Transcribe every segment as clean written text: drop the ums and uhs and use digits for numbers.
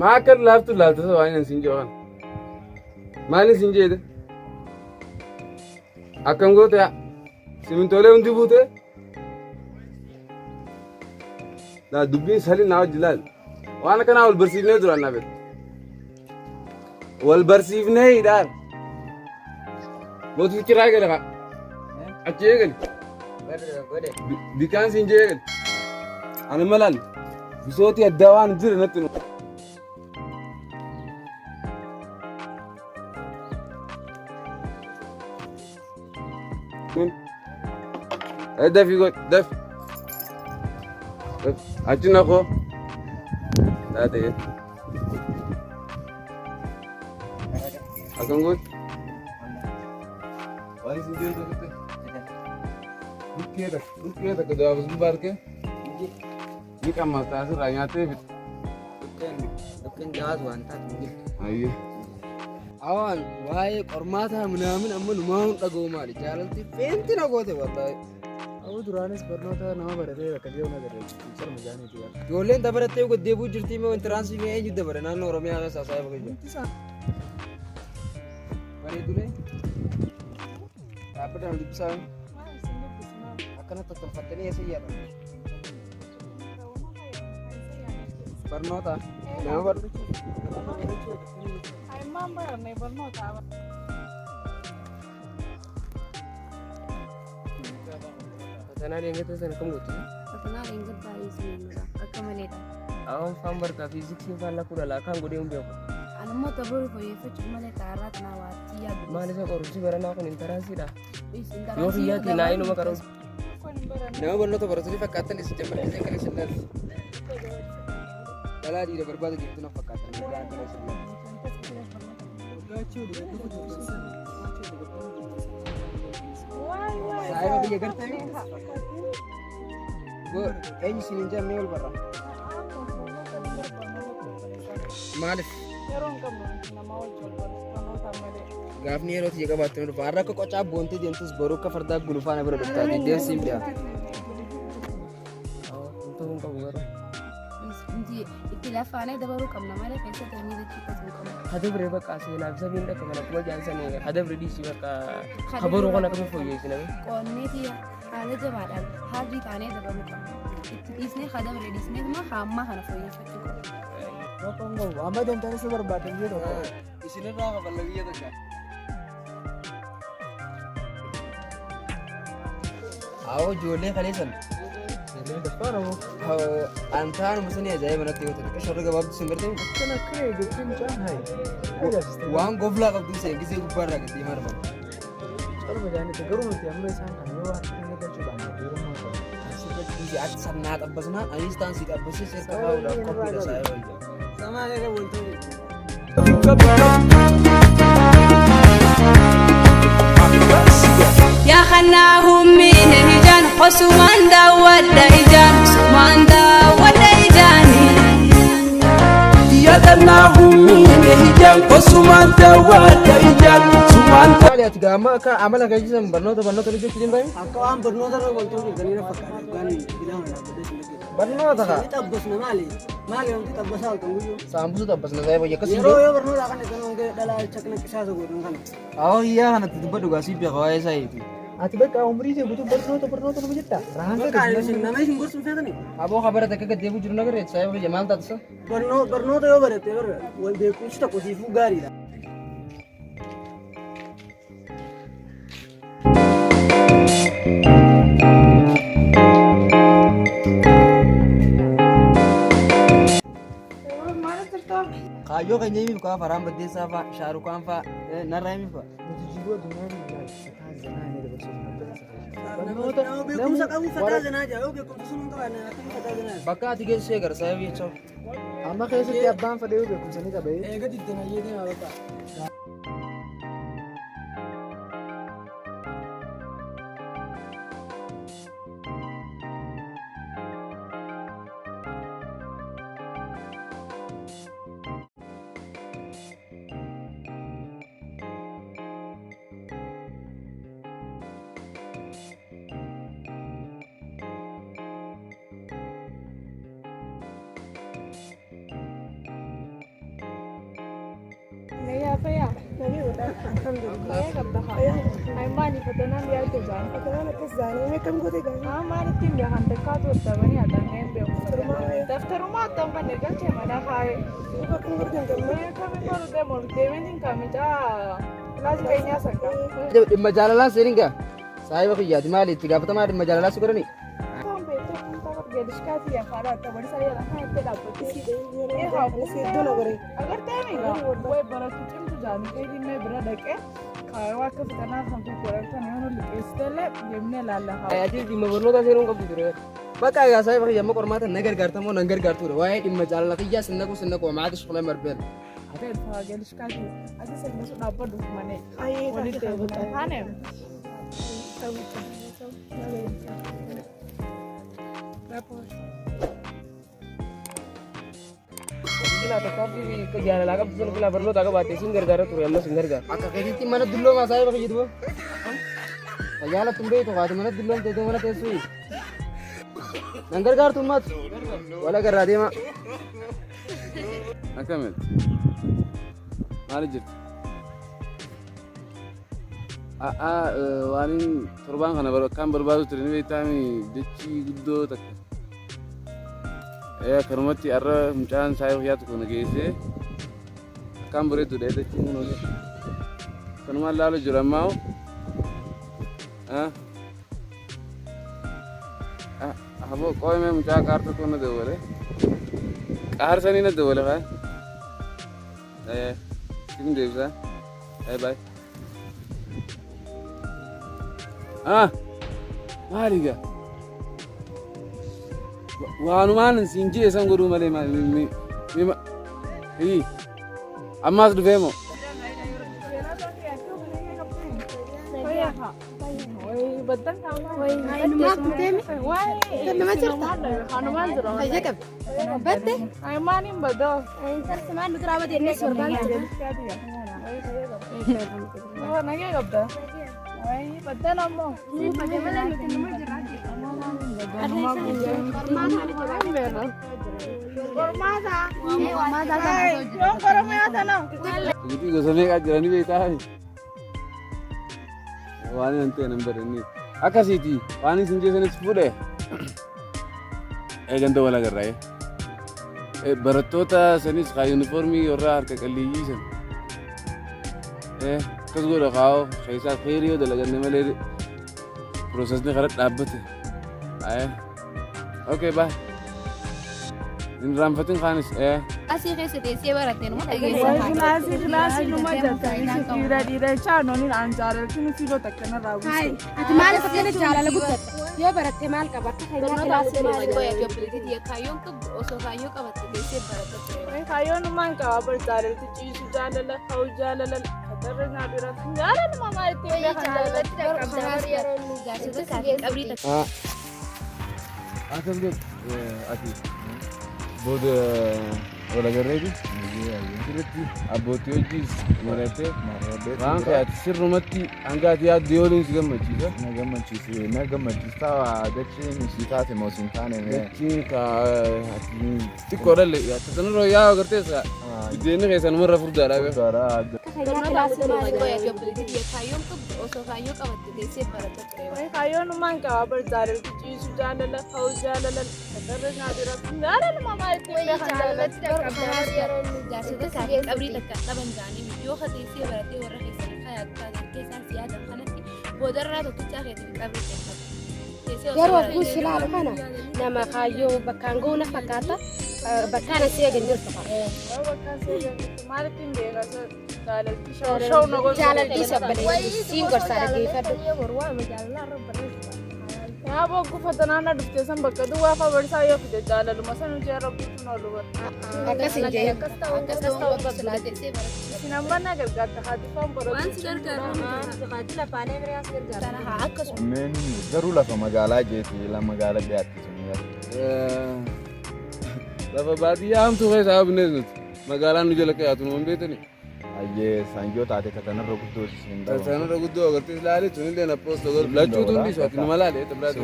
ما كان لافت سواين سنجوان مالي سنجي ده أكم قلت يا سمنتولي وندي بوته لا دبين سهل ناو جلال وانا كان أول برسيف نه درا نبت والبرسيف نه دار बहुत विचार आहे का अच्छी आहे का बिकान सिंजे आहे आणि मला विसोती दवान जर नतनो دف يقول دف أجينا خو لا ده أكمل وايز يدير ده كده كده أبغى زبار كده ini kan mata suranya tuh bukan jawab wantat mungkin ayo awan wae kormata menamin amma numaun dago mari jalan ti penti na gote wallahi awu duranis barnota nama barate kadiyo na gare sar mujane tiya jolen da barate ko debu jirti me on transi me eju da bare nan oromia ga sa sai bagajo bare dule apa dan lipsa akan tetap fatani ya saya barnota nama bar ay mamba ne barnota Sana ringgit tu sana kamu tu. Sana ringgit bayi semua. Akamaleta. Awam fambar ka physics ni falla kura la kan gode umbe ko. Ana mota buru ko yefe chumale tarat na wati ya. Mali sa korusi barana ko nintarasi da. Yo hiya ki nai no makaro. Nama barnota barasuli fakatan isi jaman isi collection das. Kala di berbada gitu na fakatan ni kan collection. Saya भी ये करते हैं वो as cylinder में बोल रहा मालिक गाफनी है रोटी जगह बात है बारह को कुछ आप बोलते हैं तो बरों का फर्दा गुलफान है बरोबर था दिल सिम दिया तो उनका हुआ जी इख्तिलाफ आने दबारो कम ना मारे पैसे देने दे चुका hadab reba kasi na bisa binda ka mana kuma jansa ne hadab ready shi ka khabaru ko na kuma foye shi na कौन थी हाले जब आ रहा हाल भी ताने दबारो कम इसने खदम रेडी इसने तो हम मां खाना फोई सकते no pongo amba de entonces berbat ये तो इसने रहा का लगी है तो क्या आओ जोड़ने खाली सन ले दफा रो अंतान मुझे जाए बना के होते हैं शोर का बाप सुन करते हैं kana kai de kin jan hai वहाँ गोफला का दूसरे किसी ऊपर रखती है हमारे पास sar mujane te garu te amma san kan yo at ne da chuba ne yo ma ko किसी आज सन्नाट अब बसना अनिस्तान सीट अब बसे से कहा उड़ा कॉपी का साया वही समाने का बोलते हैं يا خناهم من هجان حسوان دا ودا هجان سمان دا ودا هجاني يا خناهم من هجان حسوان دا ودا هجان سمان دا lihat gama ka amala kaji sam barno to lijo kidin bai akka am barnota ro bolto ni ganina fakka gani bilang na barno ta ka tabbas na mali on tabbas al tungu sambu to bas na zai bai kasi yo barnota kan kan nge dala chakna kisa so gudun kan aw iya hana tiba duga si biya kawai sai ati ba ka umri je butu barnota no bujetta rahanga ka sin na mai singur sun fedani abo khabar ta ka debu jurna gare sai bai jamal ta sa barnota yo bare te bar wal de kuch ta kusi fugari da kayo kanya mi ka faram badde sa fa shahrukh khan fa na raimi fa jigo dunan la ta zana ne da basu barnota na be kum sa kamu fata zana ja oke kum sunun ka na kan fata zana bakka tige se gar sai wi cho amma kai su ti abban fa de be kum sani ka bai ga didana ye ne alaka Naya faya. Nabi udah. Alhamdulillah. Naya kabda ha. Ay mani fatana liya ke jaan. Fatana na kis jaane mein kam ko dega. हाँ माने तीन बिहान तक का तो तब नहीं आता नहीं बे दफ्तर में आता मैं निकल के मना खाए वो कम कर देंगे मैं कम कर दे मोर देवे नहीं कम जा लाज कहीं नहीं आ सकता Dhimma jaalalaa seeniin gaa saahiba kiyyaati maali itti gaafatamaa dhimma jaalalaa si godhani काम पे तो हम तक गेलिशका थी या फाड़ा तो बड़ी सारी रखा है इतने डालते ये हाँ सीधो ना करे अगर तय नहीं गा वो बड़ा किचन तो जाने के दिन में बड़ा डके खावा के फतना हमको कोरक नहीं होने लगे इसलिए येमने लाला Ajii dhimma barnoota seenuun qabdu ture bakka egaa saahiba kiyya amma qormaata na gargaartamoo nan gargaartuudha waa'ee dhimma jaalalaa kiyyaa sinna koo maati shukulee marbeen अरे गेलिशका थी अभी से मुझे डाबर दुश्मने वही टेबल था ने Kila tetapi jaalalaa qabdu sun kila barnoota qabaate sin gargaara ture amma sin gargaara akka keetiitti mana dulloomaa saahiba kiyya duba Ayyaala tumbee to kaati mana dulloom teessoo mana teessuu nan gargaartu ummatu wala garraa deema Akkamitti? Maal jirti? Waan torbaan kana akkaan barbaadu ture ni beektaami dachii guddoo takka. Kanumatti har'a mucaan saayiba kiyyaa tokko na geessee akkaan bareeddudha dachiin kun hojii. Kanumaan laalu jiru ammaa haboo qoomee mucaa qaar tokko na dawwale. Qaar sanii na dawwale kaa. Sin deebisa. Bye. Maaliga? Waanumaan siin jee san godhuu malee ammaas dhufee moo? बदन Woi, hanuman kuteme. Nama cerita. Hanuman जरा Aja kab. Bette. Hanuman ही बदो Inter seman nutrawa di ini sorban. क्या दिया वो नहीं कब दा वही बदन अम्मो Bagaimana nutin nomor jerat? क्यों करो मैं आता ना Begitu gosonnya kan jalan ini beektaa. Waan nanti nambar ini. Akkasiiti waan isin jeessanis fuudhe. Eeganta wal agarraa. Barattoota sanis kaa yuunifoormii warra harka qalleeyyii san. Akkas godha kaa'oo keessaa feerii yoo dalaganne malee piroosesni karaa dhaabbate. Okay, bye. In raanfatiin kaanis. Asih kayak sedesi baratin mau class नुमा जाता है धीरे चानो नी अंजार किन किलो तक ना Rao Hai, ati mana pakai jalan lagu tuh? Yo barat kemal kabar kayaknya kelas ini kau ya jawab lagi dia kayu ke oso kayu kabar sedesi barat tuh. मैं खायो नुमा का पर जारे तो चीज जाले ला खाओ जाले ला खतर ना बिरा जाले नुमा मारे ते ले खाले Akan dia ati bod wala garreedi sirritti abbootii hojiis marate waan kayaati sirrumatti hanga ati yaaddu yoo si gammachiisa na gammachiisa dachiin si taate moo sin taane dachiin ka xiqqoo dhalle tasanirroo yaa agarteessa biddeenni keessan marra furdaadhaa Kayaknya kelas ini kau ya jawab lagi dia kayu ke oso kayu kabar sedesi barat tuh. मैं खायो नुमा का पर जारे तो चीज जाले ला खाओ जाले ला खतर ना बिरा जाले नुमा मारे ते ले खाले Jasa tuh sakit abri tekat taban jani video khadisi berarti orang kisah kayak kisah siapa kan sih bodohnya tuh kisah kayak abri tekat. Garwa ku silalu kana nama kayo bakango na pakata bakana siya ganjur pa तुम्हारे तीन देगा सर जाले शो नगो jalan di sabale singor sare ke fadu यहाँ वो गुफतना ना डुबते सम बकदू वाफा वर्षा यो फिर जाले लुमसन उजे रबी सुनो लुवर akasinje सिनम्बर ना कर गाता हाथी फॉर्म करो men garuu lafa magaalaa jeeti la magaalaa biyaatti sun lafa baadiyyaa hamtuu keessaa bineensi nuti magaalaan nu jala kayaatu nu hin beekani. ayyee sanjoo taate katanarra guddoo sin daba Sanarra guddoo agartee ilaalee tun illee na poosta godhu lachuutu hundi isaati nama laalee tabiraati.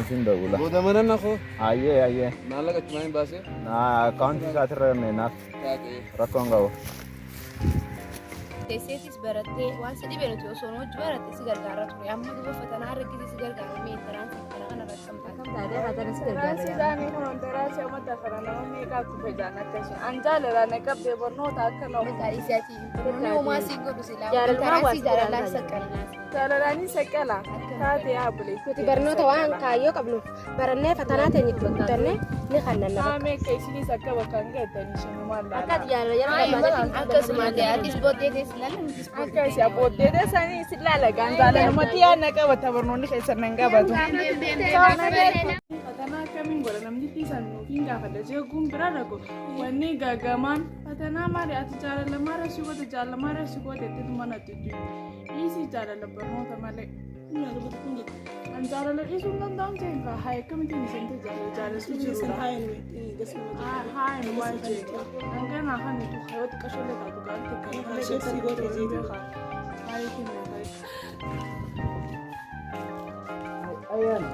sin dagula Booda mana na koo ayyee maallaqa achumaan hin baasee na akaunti isaatirra naaf taatee. rakkoon qaba teesseetis barattee waan si dhibee nuti osoo hojii baratte si gargaara ture amma duuba fatanaa argite si gargaara mee taraansi kana kana rakkamtaa taatee fatana si Raasii gargaara. isaanii kun wanta raasii amma dafara nama meeqaa kufe jaan akkasuma. An jaalala na qabdee barnoota akka na gaarii si'aati namni homaa si godhu silaa Jaalalummaa taraansi waa jaalalaa si saqqalnaa jaalalanii saqqala taate yaa bulee. Nuti barnoota waan kaayyoo qabnu barannee fatanaa teenya itti guuttannee ni kannanna bakka. Haa meeqa isinis akka bakka hin gahetanii shanumaan Akka laalaa. jaalala yeroo lammaatti akkasuma addis booddee teessilaa namni Akkasi abboottee isaanii si laalagaan jaalalumatti yaadna qabata barnoonni keessan nan qabatu. Fatanaa akkamiin godha namni dhiisan nuufiin gaafadha jechuun bira rakkoo wanni gagamaan fatanaa maali ati jaalala si goote jaalala si goote itti mana tuju dhiisii jaalala barnoota malee. An jaalala dhiisuun danda'amu ta'e kaa haa akkamitti isin jaalatu jirudha. Haa hin waan jechuudha. Hanganaa kan nuti hayyooti qashoolee taatu gaafate kan keessatti goote jechuudha. Maaliif hin beekai? Ayaan.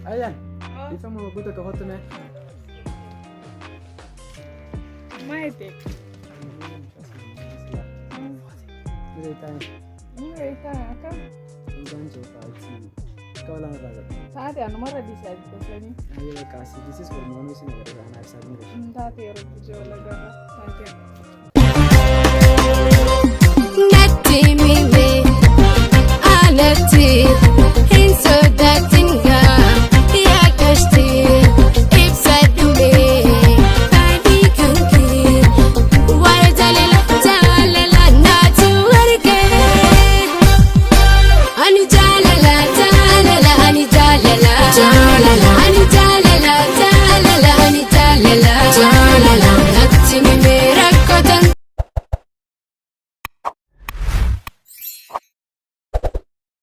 Ayaan. Ifa mau gue ke hotel nih. Maite. Ini tanya. Maite akan. Bukan coba sih. Kau lang raga. Taate anu mara bisa disini. Ayo kasih. This is for mono sih negara anak saya nih. Taate ero tujuh lagara. Taate.